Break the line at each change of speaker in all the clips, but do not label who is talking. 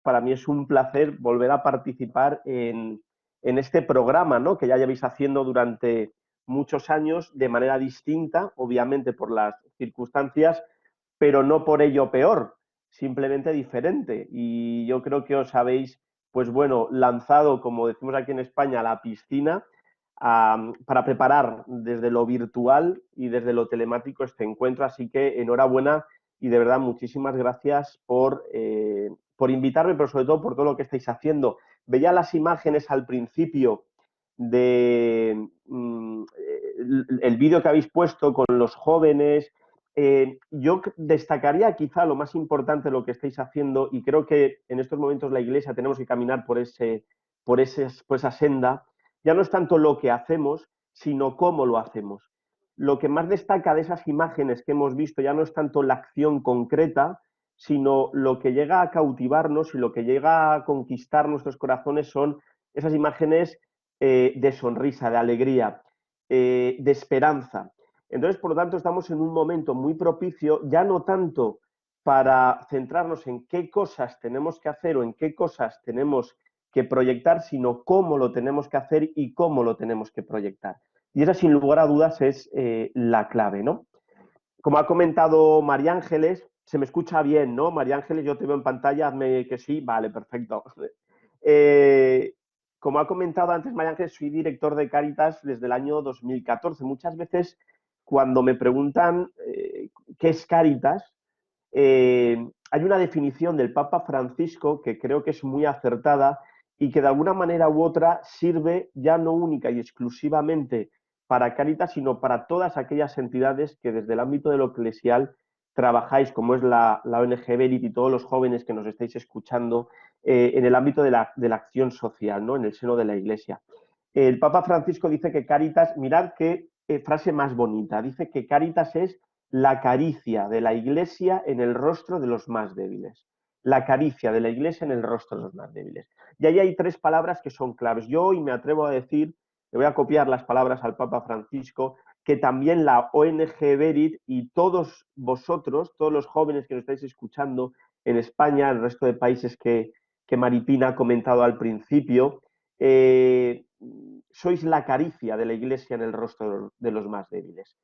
para mí es un placer volver a participar en este programa, ¿no? Que ya lleváis haciendo durante muchos años de manera distinta, obviamente por las circunstancias, pero no por ello peor, simplemente diferente. Y yo creo que os habéis, pues bueno, lanzado, como decimos aquí en España, a la piscina para preparar desde lo virtual y desde lo telemático este encuentro. Así que enhorabuena y de verdad muchísimas gracias por invitarme, pero sobre todo por todo lo que estáis haciendo. Veía las imágenes al principio de el vídeo que habéis puesto con los jóvenes. Yo destacaría quizá lo más importante de lo que estáis haciendo, y creo que en estos momentos la Iglesia tenemos que caminar por esa senda. Ya no es tanto lo que hacemos, sino cómo lo hacemos. Lo que más destaca de esas imágenes que hemos visto ya no es tanto la acción concreta, sino lo que llega a cautivarnos y lo que llega a conquistar nuestros corazones son esas imágenes de sonrisa, de alegría, de esperanza. Entonces, por lo tanto, estamos en un momento muy propicio, ya no tanto para centrarnos en qué cosas tenemos que hacer o en qué cosas tenemos que proyectar, sino cómo lo tenemos que hacer y cómo lo tenemos que proyectar. Y esa, sin lugar a dudas, es la clave, ¿no? Como ha comentado María Ángeles, se me escucha bien, ¿no? María Ángeles, yo te veo en pantalla, hazme que sí, vale, perfecto. Como ha comentado antes María Ángeles, soy director de Cáritas desde el año 2014. Muchas veces cuando me preguntan qué es Cáritas, hay una definición del Papa Francisco que creo que es muy acertada y que de alguna manera u otra sirve ya no única y exclusivamente para Cáritas, sino para todas aquellas entidades que desde el ámbito de lo eclesial trabajáis, como es la ONG Verit y todos los jóvenes que nos estáis escuchando en el ámbito de la acción social, ¿no? En el seno de la Iglesia. El Papa Francisco dice que Cáritas, mirad qué frase más bonita, dice que Cáritas es la caricia de la Iglesia en el rostro de los más débiles. La caricia de la Iglesia en el rostro de los más débiles. Y ahí hay tres palabras que son claves. Yo hoy me atrevo a decir, le voy a copiar las palabras al Papa Francisco, que también la ONG Verit y todos vosotros, todos los jóvenes que nos estáis escuchando en España, en el resto de países que Maripina ha comentado al principio, sois la caricia de la Iglesia en el rostro de los más débiles.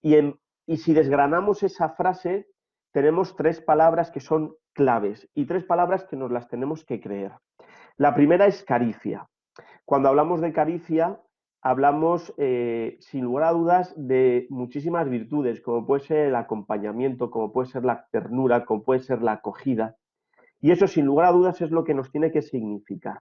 Y si desgranamos esa frase, tenemos tres palabras que son claves y tres palabras que nos las tenemos que creer. La primera es caricia. Cuando hablamos de caricia, hablamos, sin lugar a dudas, de muchísimas virtudes, como puede ser el acompañamiento, como puede ser la ternura, como puede ser la acogida. Y eso, sin lugar a dudas, es lo que nos tiene que significar.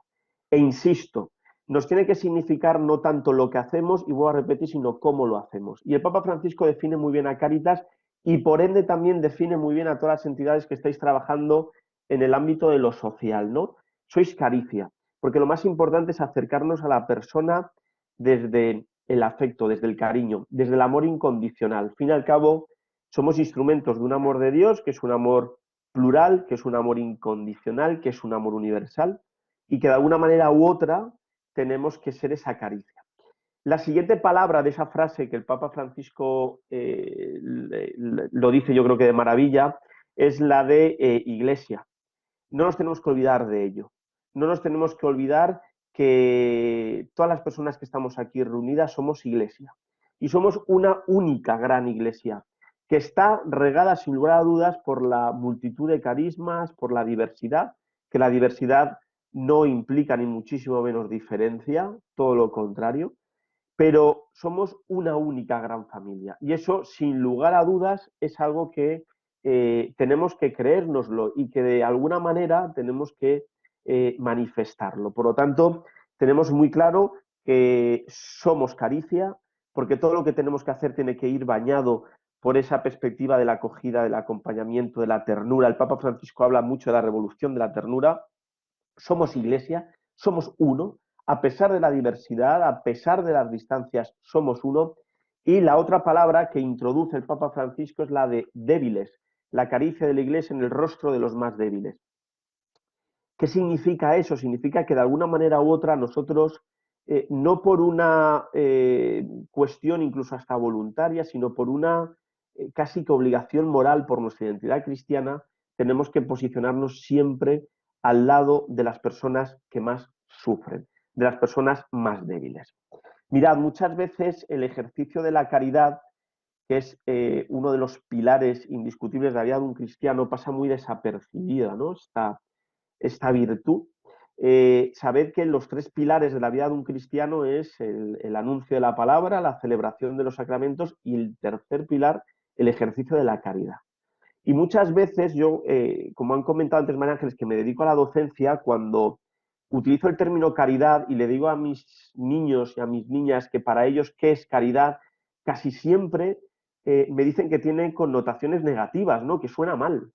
E insisto, nos tiene que significar no tanto lo que hacemos, y voy a repetir, sino cómo lo hacemos. Y el Papa Francisco define muy bien a Cáritas y por ende también define muy bien a todas las entidades que estáis trabajando en el ámbito de lo social, ¿no? Sois caricia, porque lo más importante es acercarnos a la persona desde el afecto, desde el cariño, desde el amor incondicional. Al fin y al cabo, somos instrumentos de un amor de Dios, que es un amor plural, que es un amor incondicional, que es un amor universal, y que de alguna manera u otra tenemos que ser esa caricia. La siguiente palabra de esa frase que el Papa Francisco lo dice, yo creo que de maravilla, es la de iglesia. No nos tenemos que olvidar de ello. No nos tenemos que olvidar que todas las personas que estamos aquí reunidas somos iglesia. Y somos una única gran iglesia que está regada sin lugar a dudas por la multitud de carismas, por la diversidad, que la diversidad no implica ni muchísimo menos diferencia, todo lo contrario, pero somos una única gran familia. Y eso, sin lugar a dudas, es algo que tenemos que creérnoslo y que de alguna manera tenemos que manifestarlo. Por lo tanto, tenemos muy claro que somos caricia, porque todo lo que tenemos que hacer tiene que ir bañado por esa perspectiva de la acogida, del acompañamiento, de la ternura. El Papa Francisco habla mucho de la revolución de la ternura. Somos iglesia, somos uno, a pesar de la diversidad, a pesar de las distancias, somos uno. Y la otra palabra que introduce el Papa Francisco es la de débiles, la caricia de la Iglesia en el rostro de los más débiles. ¿Qué significa eso? Significa que de alguna manera u otra nosotros, no por una cuestión incluso hasta voluntaria, sino por una casi que obligación moral por nuestra identidad cristiana, tenemos que posicionarnos siempre al lado de las personas que más sufren, de las personas más débiles. Mirad, muchas veces el ejercicio de la caridad, que es uno de los pilares indiscutibles de la vida de un cristiano, pasa muy desapercibida, ¿no? Esta virtud. Sabed que los tres pilares de la vida de un cristiano es el anuncio de la palabra, la celebración de los sacramentos y el tercer pilar, el ejercicio de la caridad. Y muchas veces yo, como han comentado antes María Ángeles, que me dedico a la docencia, cuando utilizo el término caridad y le digo a mis niños y a mis niñas que para ellos qué es caridad, casi siempre me dicen que tiene connotaciones negativas, ¿no? Que suena mal.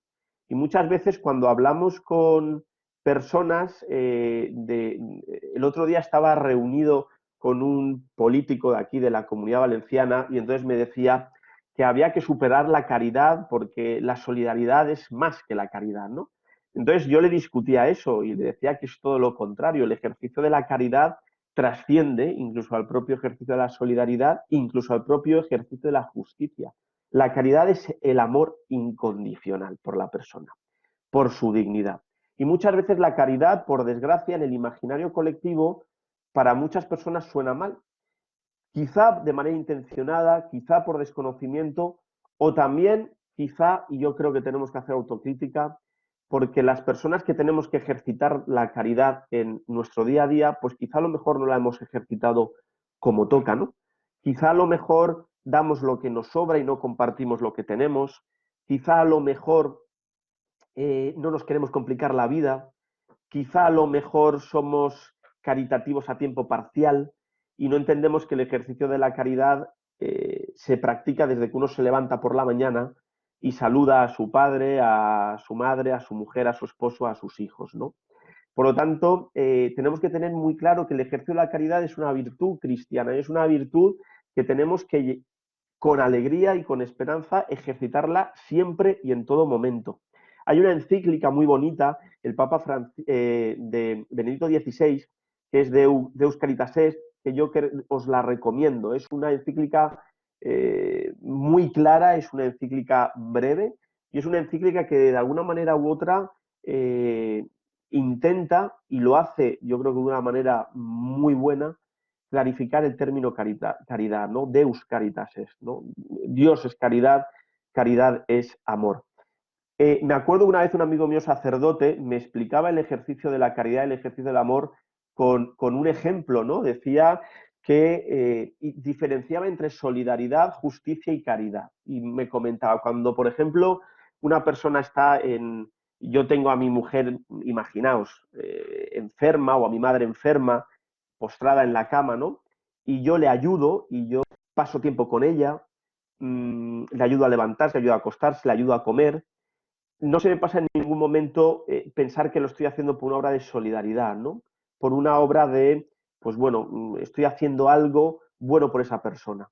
Y muchas veces cuando hablamos con personas, el otro día estaba reunido con un político de aquí, de la Comunidad Valenciana, y entonces me decía que había que superar la caridad porque la solidaridad es más que la caridad, ¿no? Entonces yo le discutía eso y le decía que es todo lo contrario, el ejercicio de la caridad trasciende incluso al propio ejercicio de la solidaridad, incluso al propio ejercicio de la justicia. La caridad es el amor incondicional por la persona, por su dignidad. Y muchas veces la caridad, por desgracia, en el imaginario colectivo, para muchas personas suena mal, quizá de manera intencionada, quizá por desconocimiento, o también quizá, y yo creo que tenemos que hacer autocrítica, porque las personas que tenemos que ejercitar la caridad en nuestro día a día, pues quizá a lo mejor no la hemos ejercitado como toca, ¿no? Quizá a lo mejor damos lo que nos sobra y no compartimos lo que tenemos, quizá a lo mejor no nos queremos complicar la vida, quizá a lo mejor somos caritativos a tiempo parcial y no entendemos que el ejercicio de la caridad se practica desde que uno se levanta por la mañana y saluda a su padre, a su madre, a su mujer, a su esposo, a sus hijos, ¿no? Por lo tanto, tenemos que tener muy claro que el ejercicio de la caridad es una virtud cristiana, es una virtud que tenemos que, con alegría y con esperanza, ejercitarla siempre y en todo momento. Hay una encíclica muy bonita, el Papa de Benedicto XVI, que es Deus Caritas Est, que yo os la recomiendo. Es una encíclica muy clara, es una encíclica breve y es una encíclica que de alguna manera u otra intenta, y lo hace yo creo que de una manera muy buena, clarificar el término caridad, ¿no? Deus caritas est, ¿no? Dios es caridad, caridad es amor. Me acuerdo una vez un amigo mío sacerdote me explicaba el ejercicio de la caridad, el ejercicio del amor con un ejemplo, ¿no? Decía que diferenciaba entre solidaridad, justicia y caridad. Y me comentaba, cuando por ejemplo una persona está en, yo tengo a mi mujer, imaginaos, enferma o a mi madre enferma, postrada en la cama, ¿no? Y yo le ayudo y yo paso tiempo con ella, le ayudo a levantarse, le ayudo a acostarse, le ayudo a comer. No se me pasa en ningún momento pensar que lo estoy haciendo por una obra de solidaridad, ¿no? Por una obra de, pues bueno, estoy haciendo algo bueno por esa persona.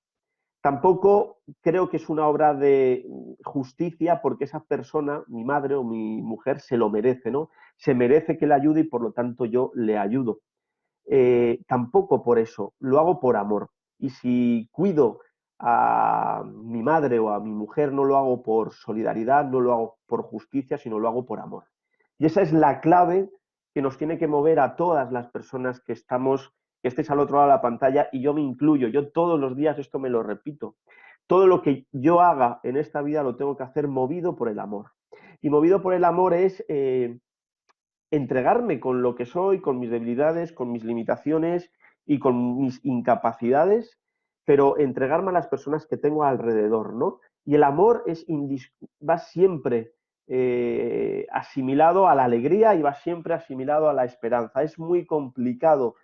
Tampoco creo que es una obra de justicia porque esa persona, mi madre o mi mujer, se lo merece, ¿no? Se merece que le ayude y por lo tanto yo le ayudo. Tampoco por eso, lo hago por amor. Y si cuido a mi madre o a mi mujer, no lo hago por solidaridad, no lo hago por justicia, sino lo hago por amor. Y esa es la clave que nos tiene que mover a todas las personas que estamos, que estéis al otro lado de la pantalla, y yo me incluyo. Yo todos los días esto me lo repito. Todo lo que yo haga en esta vida lo tengo que hacer movido por el amor. Y movido por el amor es entregarme con lo que soy, con mis debilidades, con mis limitaciones y con mis incapacidades, pero entregarme a las personas que tengo alrededor, ¿no? Y el amor va siempre asimilado a la alegría y va siempre asimilado a la esperanza. Es muy complicado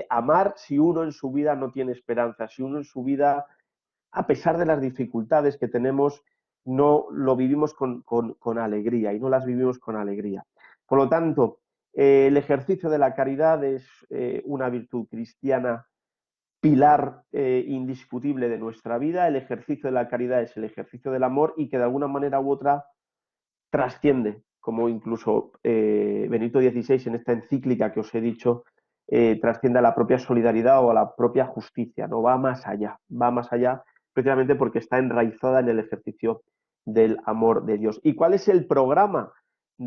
amar si uno en su vida no tiene esperanza, si uno en su vida, a pesar de las dificultades que tenemos, no lo vivimos con alegría y no las vivimos con alegría. Por lo tanto, el ejercicio de la caridad es una virtud cristiana, pilar indiscutible de nuestra vida. El ejercicio de la caridad es el ejercicio del amor y que de alguna manera u otra trasciende, como incluso Benito XVI en esta encíclica que os he dicho, trasciende a la propia solidaridad o a la propia justicia, ¿no? Va más allá precisamente porque está enraizada en el ejercicio del amor de Dios. ¿Y cuál es el programa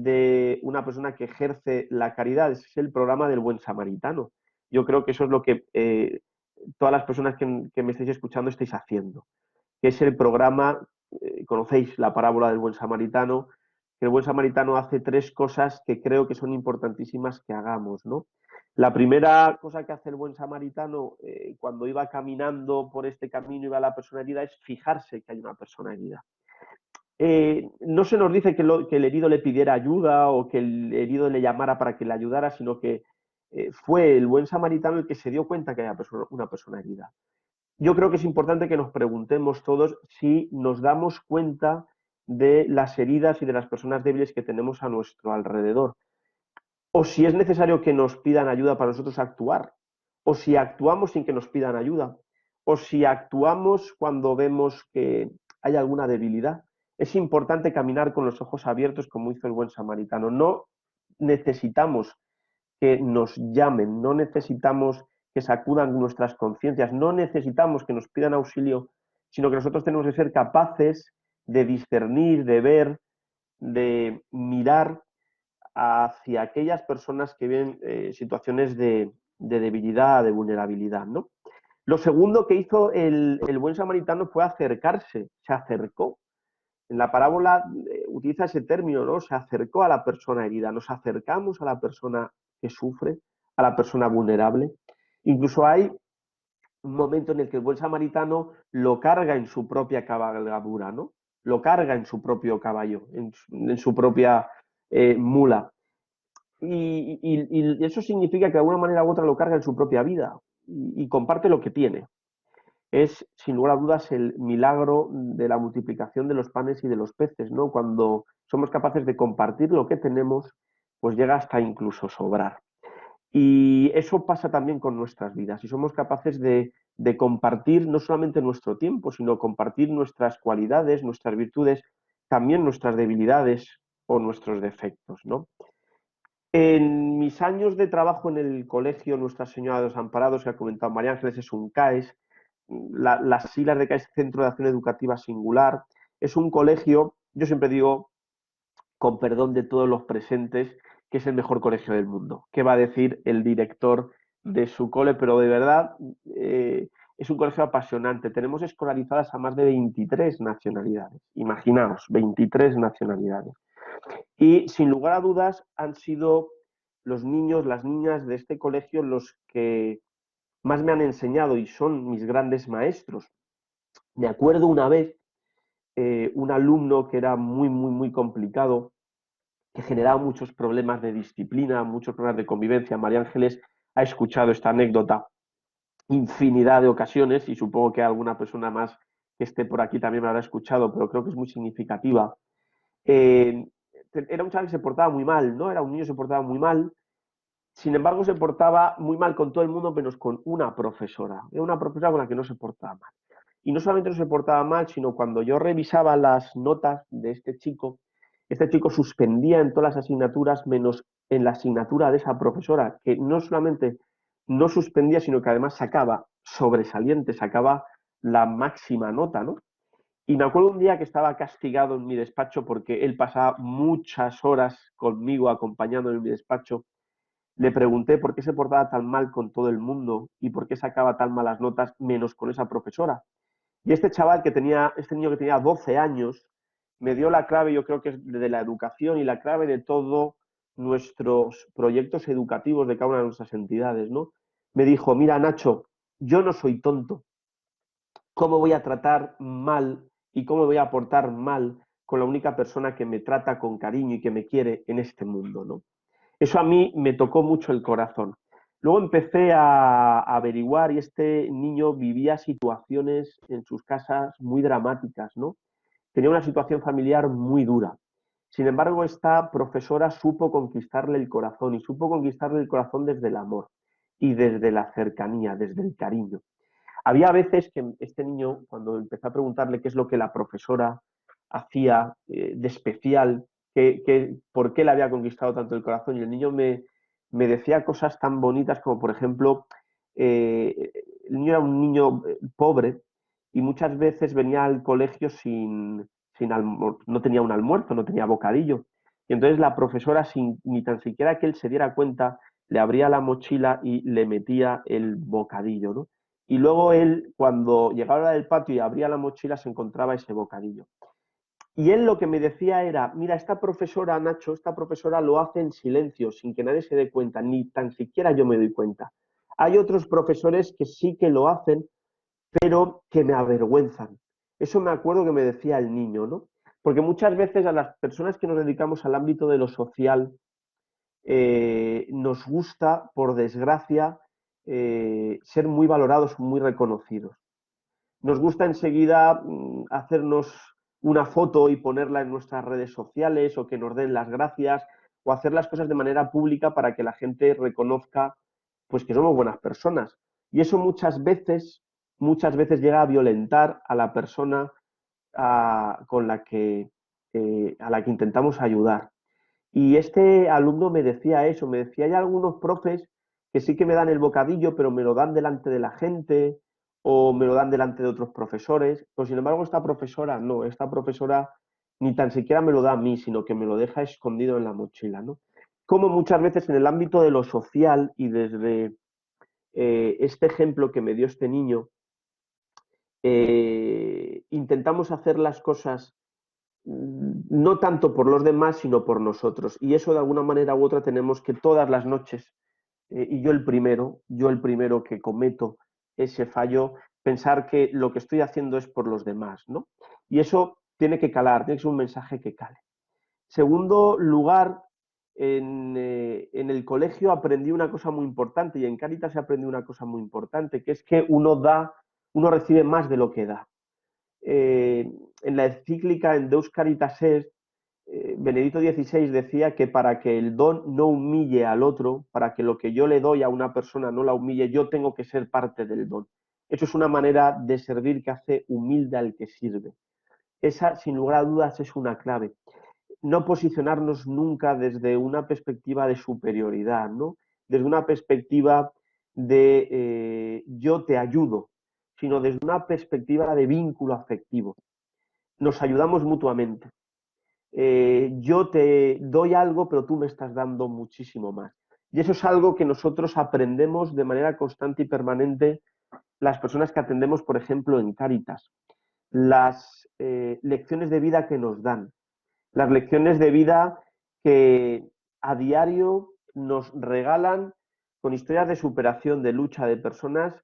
de una persona que ejerce la caridad, es el programa del Buen Samaritano. Yo creo que eso es lo que todas las personas que me estáis escuchando estáis haciendo, que es el programa, conocéis la parábola del Buen Samaritano, que el Buen Samaritano hace tres cosas que creo que son importantísimas que hagamos, ¿no? La primera cosa que hace el Buen Samaritano cuando iba caminando por este camino y va la persona herida es fijarse que hay una persona herida. No se nos dice que el herido le pidiera ayuda o que el herido le llamara para que le ayudara, sino que fue el Buen Samaritano el que se dio cuenta que había una persona herida. Yo creo que es importante que nos preguntemos todos si nos damos cuenta de las heridas y de las personas débiles que tenemos a nuestro alrededor, o si es necesario que nos pidan ayuda para nosotros actuar, o si actuamos sin que nos pidan ayuda, o si actuamos cuando vemos que hay alguna debilidad. Es importante caminar con los ojos abiertos como hizo el buen samaritano. No necesitamos que nos llamen, no necesitamos que sacudan nuestras conciencias, no necesitamos que nos pidan auxilio, sino que nosotros tenemos que ser capaces de discernir, de ver, de mirar hacia aquellas personas que viven situaciones de debilidad, de vulnerabilidad, ¿no? Lo segundo que hizo el buen samaritano fue acercarse, se acercó. En la parábola utiliza ese término, ¿no? Se acercó a la persona herida, nos acercamos a la persona que sufre, a la persona vulnerable. Incluso hay un momento en el que el buen samaritano lo carga en su propia cabalgadura, ¿no? Lo carga en su propio caballo, en su propia mula. Y eso significa que de alguna manera u otra lo carga en su propia vida y comparte lo que tiene. Es, sin lugar a dudas, el milagro de la multiplicación de los panes y de los peces, ¿no? Cuando somos capaces de compartir lo que tenemos, pues llega hasta incluso sobrar. Y eso pasa también con nuestras vidas. Si somos capaces de compartir no solamente nuestro tiempo, sino compartir nuestras cualidades, nuestras virtudes, también nuestras debilidades o nuestros defectos, ¿no? En mis años de trabajo en el colegio Nuestra Señora de los Amparados, que ha comentado María Ángeles, es un CAES, las siglas de CAES, Centro de Acción Educativa Singular, es un colegio, yo siempre digo, con perdón de todos los presentes, que es el mejor colegio del mundo. ¿Qué va a decir el director de su cole? Pero de verdad es un colegio apasionante. Tenemos escolarizadas a más de 23 nacionalidades. Imaginaos, 23 nacionalidades. Y sin lugar a dudas han sido los niños, las niñas de este colegio los que más me han enseñado y son mis grandes maestros. Me acuerdo una vez un alumno que era muy complicado, que generaba muchos problemas de disciplina, muchos problemas de convivencia. María Ángeles ha escuchado esta anécdota infinidad de ocasiones y supongo que alguna persona más que esté por aquí también me habrá escuchado, pero creo que es muy significativa. Eh, Era un chaval que se portaba muy mal, ¿no? Era un niño que se portaba muy mal. Sin embargo, se portaba muy mal con todo el mundo, menos con una profesora. Era una profesora con la que no se portaba mal. Y no solamente no se portaba mal, sino cuando yo revisaba las notas de este chico suspendía en todas las asignaturas, menos en la asignatura de esa profesora, que no solamente no suspendía, sino que además sacaba sobresaliente, sacaba la máxima nota, ¿no? Y me acuerdo un día que estaba castigado en mi despacho porque él pasaba muchas horas conmigo acompañándome en mi despacho. Le pregunté por qué se portaba tan mal con todo el mundo y por qué sacaba tan malas notas menos con esa profesora. Y este chaval este niño que tenía 12 años, me dio la clave, yo creo que es de la educación y la clave de todos nuestros proyectos educativos de cada una de nuestras entidades, ¿no? Me dijo, mira, Nacho, yo no soy tonto. ¿Cómo voy a tratar mal y cómo voy a portar mal con la única persona que me trata con cariño y que me quiere en este mundo, ¿no? Eso a mí me tocó mucho el corazón. Luego empecé a averiguar y este niño vivía situaciones en sus casas muy dramáticas, ¿no? Tenía una situación familiar muy dura. Sin embargo, esta profesora supo conquistarle el corazón y supo conquistarle el corazón desde el amor y desde la cercanía, desde el cariño. Había veces que este niño, cuando empecé a preguntarle qué es lo que la profesora hacía de especial, por qué le había conquistado tanto el corazón, y el niño me decía cosas tan bonitas como, por ejemplo, el niño era un niño pobre y muchas veces venía al colegio no tenía un almuerzo, no tenía bocadillo. Y entonces la profesora, sin ni tan siquiera que él se diera cuenta, le abría la mochila y le metía el bocadillo, ¿no? Y luego él, cuando llegaba a la hora del patio y abría la mochila, se encontraba ese bocadillo. Y él lo que me decía era, mira, esta profesora, Nacho, esta profesora lo hace en silencio, sin que nadie se dé cuenta, ni tan siquiera yo me doy cuenta. Hay otros profesores que sí que lo hacen, pero que me avergüenzan. Eso me acuerdo que me decía el niño, ¿no? Porque muchas veces a las personas que nos dedicamos al ámbito de lo social, nos gusta, por desgracia, ser muy valorados, muy reconocidos. Nos gusta enseguida hacernos una foto y ponerla en nuestras redes sociales o que nos den las gracias o hacer las cosas de manera pública para que la gente reconozca pues que somos buenas personas. Y eso muchas veces llega a violentar a la persona con a la que intentamos ayudar. Y este alumno me decía eso, me decía, hay algunos profes que sí que me dan el bocadillo, pero me lo dan delante de la gente o me lo dan delante de otros profesores. Pero sin embargo, esta profesora no, esta profesora ni tan siquiera me lo da a mí, sino que me lo deja escondido en la mochila, ¿no? Como muchas veces en el ámbito de lo social y desde este ejemplo que me dio este niño, intentamos hacer las cosas no tanto por los demás, sino por nosotros. Y eso de alguna manera u otra tenemos que todas las noches, y yo el primero que cometo ese fallo, pensar que lo que estoy haciendo es por los demás, ¿no? Y eso tiene que calar, tiene que ser un mensaje que cale. Segundo lugar, en el colegio aprendí una cosa muy importante y en Cáritas se aprendió una cosa muy importante, que es que uno recibe más de lo que da. Eh, en la encíclica en Deus Caritas Est, Benedicto XVI decía que para que el don no humille al otro, para que lo que yo le doy a una persona no la humille, yo tengo que ser parte del don. Eso es una manera de servir que hace humilde al que sirve. Esa, sin lugar a dudas, es una clave. No posicionarnos nunca desde una perspectiva de superioridad, ¿no? Desde una perspectiva de yo te ayudo, sino desde una perspectiva de vínculo afectivo. Nos ayudamos mutuamente. Yo te doy algo, pero tú me estás dando muchísimo más. Y eso es algo que nosotros aprendemos de manera constante y permanente las personas que atendemos, por ejemplo, en Cáritas. Las lecciones de vida que nos dan, las lecciones de vida que a diario nos regalan con historias de superación, de lucha de personas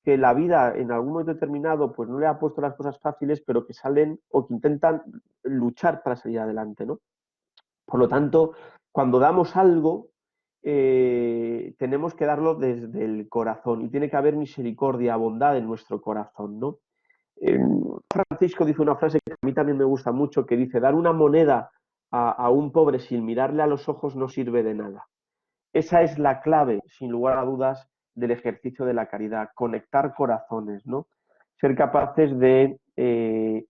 que la vida en algún momento determinado pues no le ha puesto las cosas fáciles, pero que salen o que intentan luchar para salir adelante, ¿no? Por lo tanto, cuando damos algo, tenemos que darlo desde el corazón y tiene que haber misericordia, bondad en nuestro corazón, ¿no? Eh, Francisco dice una frase que a mí también me gusta mucho, que dice, dar una moneda a un pobre sin mirarle a los ojos no sirve de nada. Esa es la clave, sin lugar a dudas, del ejercicio de la caridad, conectar corazones, ¿no? Ser capaces de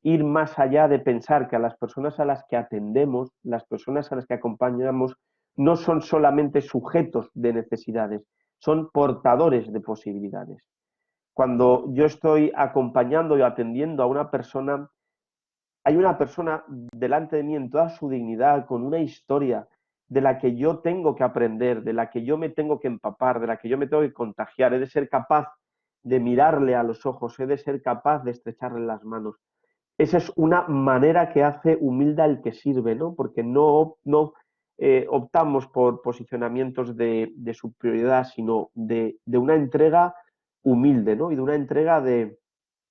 ir más allá de pensar que a las personas a las que atendemos, las personas a las que acompañamos, no son solamente sujetos de necesidades, son portadores de posibilidades. Cuando yo estoy acompañando y atendiendo a una persona, hay una persona delante de mí en toda su dignidad, con una historia de la que yo tengo que aprender, de la que yo me tengo que empapar, de la que yo me tengo que contagiar. He de ser capaz de mirarle a los ojos, he de ser capaz de estrecharle las manos. Esa es una manera que hace humilde al que sirve, ¿no? Porque no optamos por posicionamientos de superioridad, sino de una entrega humilde, ¿no? Y de una entrega de,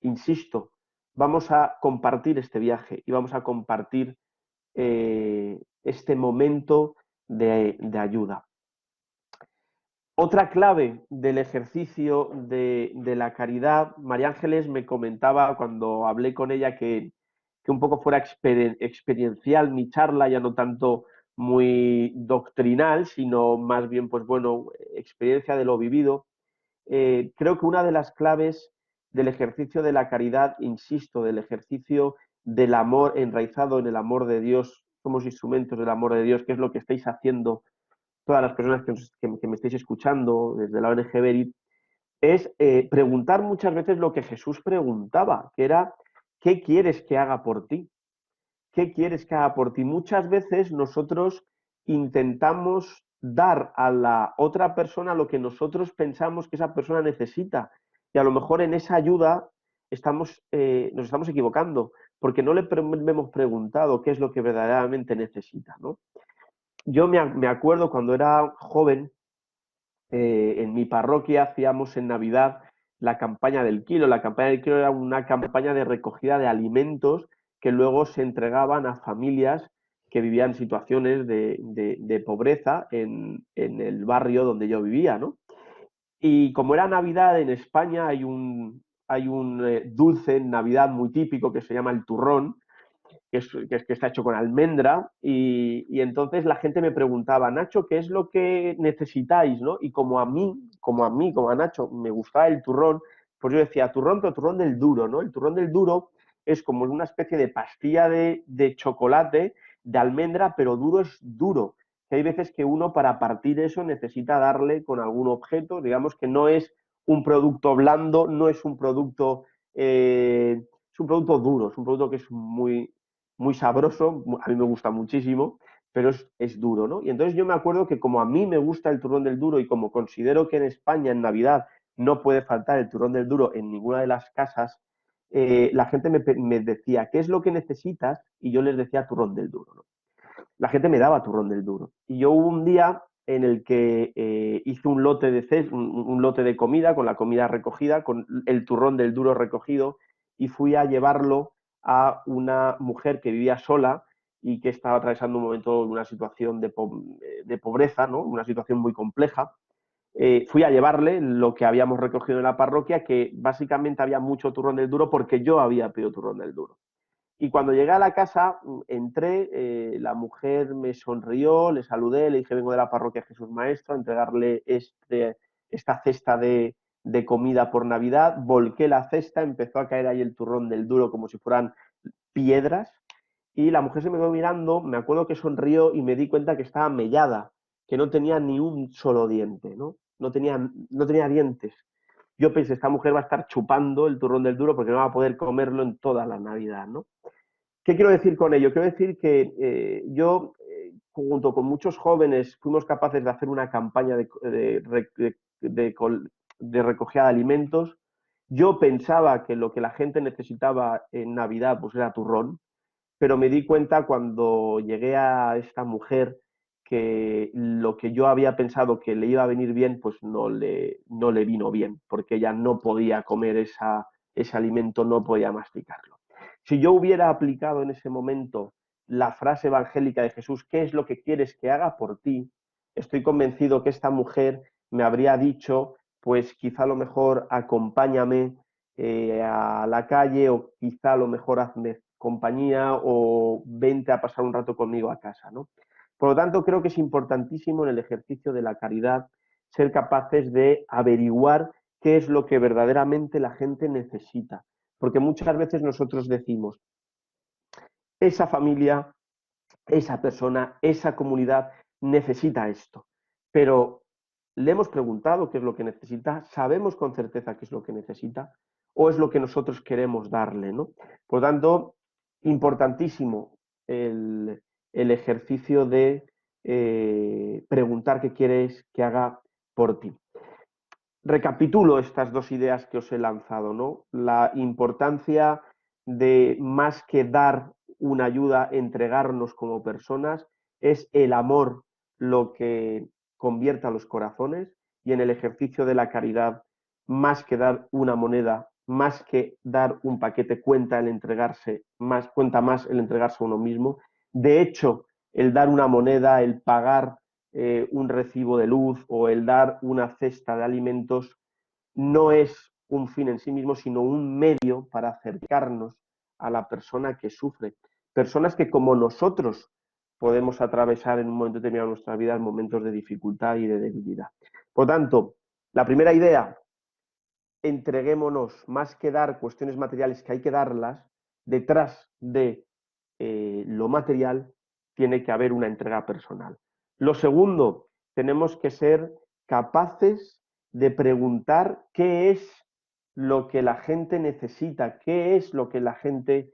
insisto, vamos a compartir este viaje y vamos a compartir este momento de ayuda. Otra clave del ejercicio de la caridad, María Ángeles me comentaba cuando hablé con ella que un poco fuera experiencial mi charla, ya no tanto muy doctrinal, sino más bien, pues bueno, experiencia de lo vivido. Creo que una de las claves del ejercicio de la caridad, insisto, del ejercicio del amor enraizado en el amor de Dios, somos instrumentos del amor de Dios, que es lo que estáis haciendo todas las personas que me estáis escuchando desde la ONG Berit, es preguntar muchas veces lo que Jesús preguntaba, que era, ¿qué quieres que haga por ti? ¿Qué quieres que haga por ti? Muchas veces nosotros intentamos dar a la otra persona lo que nosotros pensamos que esa persona necesita. Y a lo mejor en esa ayuda nos estamos equivocando, porque no le hemos preguntado qué es lo que verdaderamente necesita, ¿no? Yo me acuerdo cuando era joven, en mi parroquia hacíamos en Navidad la campaña del kilo. La campaña del kilo era una campaña de recogida de alimentos que luego se entregaban a familias que vivían situaciones de pobreza en el barrio donde yo vivía, ¿no? Y como era Navidad en España, hay un dulce en Navidad muy típico que se llama el turrón, que está hecho con almendra, y entonces la gente me preguntaba, Nacho, ¿qué es lo que necesitáis? ¿No? Y como a Nacho, me gustaba el turrón, pues yo decía turrón, pero turrón del duro, ¿no? El turrón del duro es como una especie de pastilla de chocolate, de almendra, pero duro es duro. Que hay veces que uno para partir eso necesita darle con algún objeto, digamos que no es un producto blando, no es un producto, es un producto duro, es un producto que es muy sabroso, a mí me gusta muchísimo, pero es duro, ¿no? Y entonces yo me acuerdo que como a mí me gusta el turrón del duro y como considero que en España en Navidad no puede faltar el turrón del duro en ninguna de las casas, la gente me decía, ¿qué es lo que necesitas? Y yo les decía turrón del duro, ¿no? La gente me daba turrón del duro. Y yo hubo un día en el que hice un lote de comida, con la comida recogida, con el turrón del duro recogido, y fui a llevarlo a una mujer que vivía sola y que estaba atravesando un momento, una situación de pobreza, ¿no? Una situación muy compleja. Fui a llevarle lo que habíamos recogido en la parroquia, que básicamente había mucho turrón del duro porque yo había pedido turrón del duro. Y cuando llegué a la casa, entré, la mujer me sonrió, le saludé, le dije, vengo de la parroquia Jesús Maestro a entregarle esta cesta de comida por Navidad. Volqué la cesta, empezó a caer ahí el turrón del duro como si fueran piedras. Y la mujer se me quedó mirando, me acuerdo que sonrió y me di cuenta que estaba mellada, que no tenía ni un solo diente, ¿no? No tenía dientes. Yo pensé, esta mujer va a estar chupando el turrón del duro porque no va a poder comerlo en toda la Navidad, ¿no? ¿Qué quiero decir con ello? Quiero decir que yo, junto con muchos jóvenes, fuimos capaces de hacer una campaña de recogida de alimentos. Yo pensaba que lo que la gente necesitaba en Navidad pues era turrón, pero me di cuenta cuando llegué a esta mujer que lo que yo había pensado que le iba a venir bien, pues no le vino bien, porque ella no podía comer ese alimento, no podía masticarlo. Si yo hubiera aplicado en ese momento la frase evangélica de Jesús, ¿qué es lo que quieres que haga por ti? Estoy convencido que esta mujer me habría dicho, pues quizá a lo mejor acompáñame a la calle, o quizá a lo mejor hazme compañía o vente a pasar un rato conmigo a casa, ¿no? Por lo tanto, creo que es importantísimo en el ejercicio de la caridad ser capaces de averiguar qué es lo que verdaderamente la gente necesita. Porque muchas veces nosotros decimos, esa familia, esa persona, esa comunidad necesita esto. Pero le hemos preguntado qué es lo que necesita, sabemos con certeza qué es lo que necesita, o es lo que nosotros queremos darle, ¿no? Por lo tanto, importantísimo el ejercicio de preguntar qué quieres que haga por ti. Recapitulo estas dos ideas que os he lanzado, ¿no? La importancia de, más que dar una ayuda, entregarnos como personas, es el amor lo que convierta los corazones, y en el ejercicio de la caridad, más que dar una moneda, más que dar un paquete, cuenta más el entregarse a uno mismo. De hecho, el dar una moneda, el pagar un recibo de luz o el dar una cesta de alimentos no es un fin en sí mismo, sino un medio para acercarnos a la persona que sufre. Personas que como nosotros podemos atravesar en un momento determinado de nuestra vida momentos de dificultad y de debilidad. Por tanto, la primera idea, entreguémonos, más que dar cuestiones materiales que hay que darlas, detrás de lo material tiene que haber una entrega personal. Lo segundo, tenemos que ser capaces de preguntar qué es lo que la gente necesita, qué es lo que la gente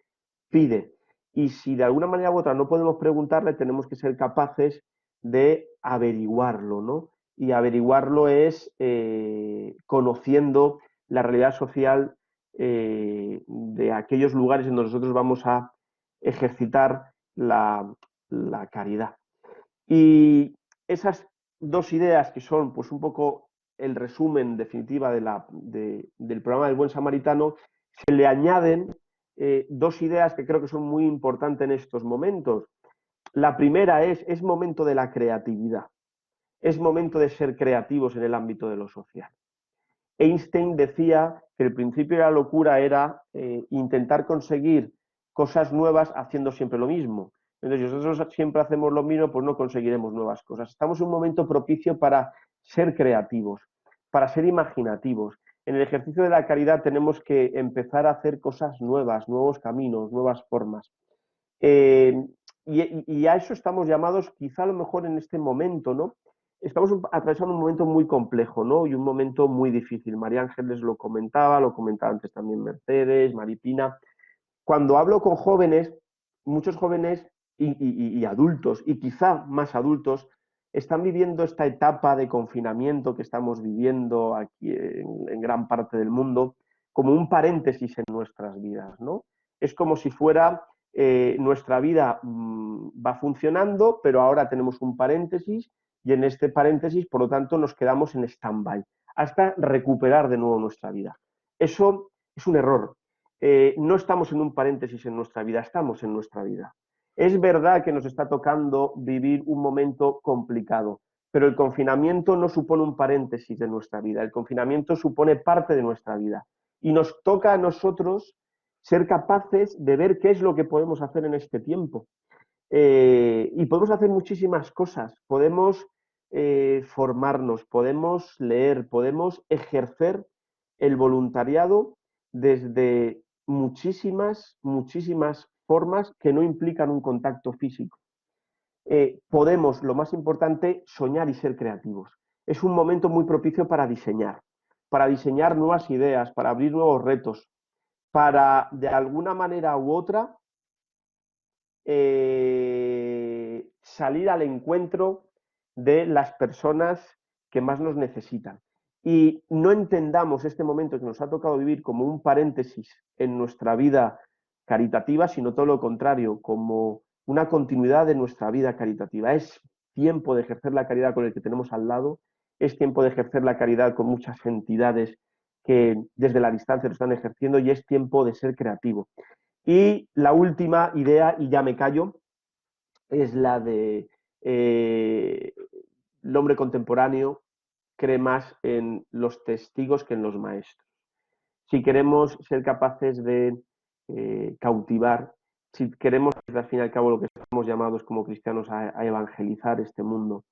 pide. Y si de alguna manera u otra no podemos preguntarle, tenemos que ser capaces de averiguarlo, ¿no? Y averiguarlo es conociendo la realidad social de aquellos lugares en donde nosotros vamos a ejercitar la caridad. Y esas dos ideas que son pues un poco el resumen en definitiva del programa del Buen Samaritano, se le añaden dos ideas que creo que son muy importantes en estos momentos. La primera es momento de la creatividad, es momento de ser creativos en el ámbito de lo social. Einstein decía que el principio de la locura era intentar conseguir cosas nuevas haciendo siempre lo mismo. Entonces, si nosotros siempre hacemos lo mismo, pues no conseguiremos nuevas cosas. Estamos en un momento propicio para ser creativos, para ser imaginativos. En el ejercicio de la caridad tenemos que empezar a hacer cosas nuevas, nuevos caminos, nuevas formas. Eh, y a eso estamos llamados quizá a lo mejor en este momento, ¿no? Estamos atravesando un momento muy complejo, ¿no? Y un momento muy difícil. María Ángeles lo comentaba antes también Mercedes, Maripina. Cuando hablo con jóvenes, muchos jóvenes y adultos, y quizá más adultos, están viviendo esta etapa de confinamiento que estamos viviendo aquí en gran parte del mundo como un paréntesis en nuestras vidas, ¿no? Es como si fuera nuestra vida va funcionando, pero ahora tenemos un paréntesis y en este paréntesis, por lo tanto, nos quedamos en stand-by hasta recuperar de nuevo nuestra vida. Eso es un error. No estamos en un paréntesis en nuestra vida, estamos en nuestra vida. Es verdad que nos está tocando vivir un momento complicado, pero el confinamiento no supone un paréntesis de nuestra vida, el confinamiento supone parte de nuestra vida y nos toca a nosotros ser capaces de ver qué es lo que podemos hacer en este tiempo. Y podemos hacer muchísimas cosas, podemos formarnos, podemos leer, podemos ejercer el voluntariado desde muchísimas formas que no implican un contacto físico. Podemos, lo más importante, soñar y ser creativos. Es un momento muy propicio para diseñar nuevas ideas, para abrir nuevos retos, para de alguna manera u otra salir al encuentro de las personas que más nos necesitan. Y no entendamos este momento que nos ha tocado vivir como un paréntesis en nuestra vida caritativa, sino todo lo contrario, como una continuidad de nuestra vida caritativa. Es tiempo de ejercer la caridad con el que tenemos al lado, es tiempo de ejercer la caridad con muchas entidades que desde la distancia lo están ejerciendo y es tiempo de ser creativo. Y la última idea, y ya me callo, es la de el hombre contemporáneo cree más en los testigos que en los maestros. Si queremos ser capaces de cautivar, si queremos, al fin y al cabo, lo que estamos llamados como cristianos a evangelizar este mundo,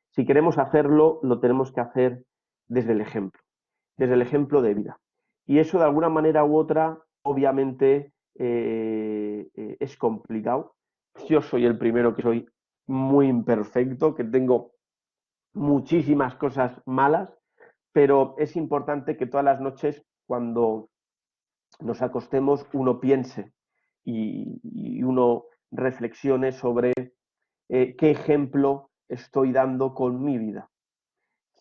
si queremos hacerlo, lo tenemos que hacer desde el ejemplo de vida. Y eso de alguna manera u otra, obviamente, es complicado. Yo soy el primero que soy muy imperfecto, que tengo muchísimas cosas malas, pero es importante que todas las noches, cuando nos acostemos, uno piense y uno reflexione sobre qué ejemplo estoy dando con mi vida.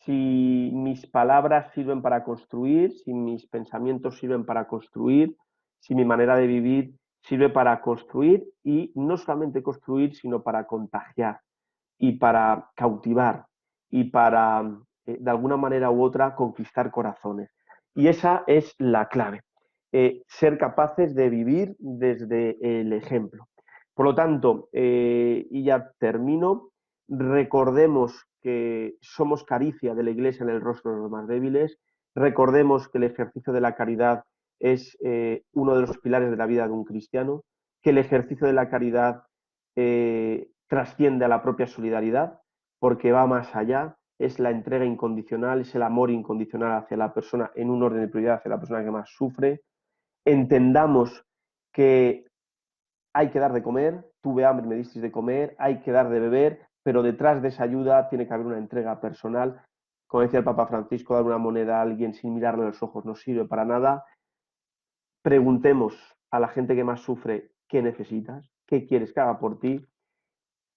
Si mis palabras sirven para construir, si mis pensamientos sirven para construir, si mi manera de vivir sirve para construir y no solamente construir, sino para contagiar y para cautivar y para, de alguna manera u otra, conquistar corazones. Y esa es la clave, ser capaces de vivir desde el ejemplo. Por lo tanto, y ya termino, recordemos que somos caricia de la Iglesia en el rostro de los más débiles, recordemos que el ejercicio de la caridad es uno de los pilares de la vida de un cristiano, que el ejercicio de la caridad trasciende a la propia solidaridad, porque va más allá, es la entrega incondicional, es el amor incondicional hacia la persona en un orden de prioridad hacia la persona que más sufre. Entendamos que hay que dar de comer, tuve hambre y me disteis de comer, hay que dar de beber, pero detrás de esa ayuda tiene que haber una entrega personal. Como decía el Papa Francisco, dar una moneda a alguien sin mirarle a los ojos no sirve para nada. Preguntemos a la gente que más sufre qué necesitas, qué quieres que haga por ti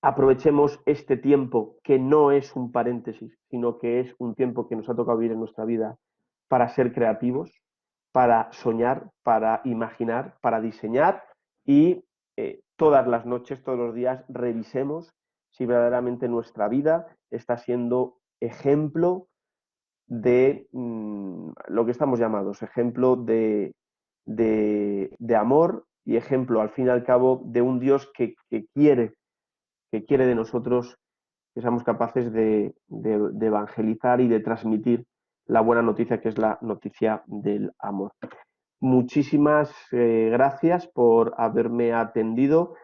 aprovechemos este tiempo que no es un paréntesis, sino que es un tiempo que nos ha tocado vivir en nuestra vida para ser creativos, para soñar, para imaginar, para diseñar y todas las noches, todos los días, revisemos si verdaderamente nuestra vida está siendo ejemplo de lo que estamos llamados, ejemplo de amor y ejemplo, al fin y al cabo, de un Dios que quiere de nosotros que seamos capaces de evangelizar y de transmitir la buena noticia, que es la noticia del amor. Muchísimas gracias por haberme atendido.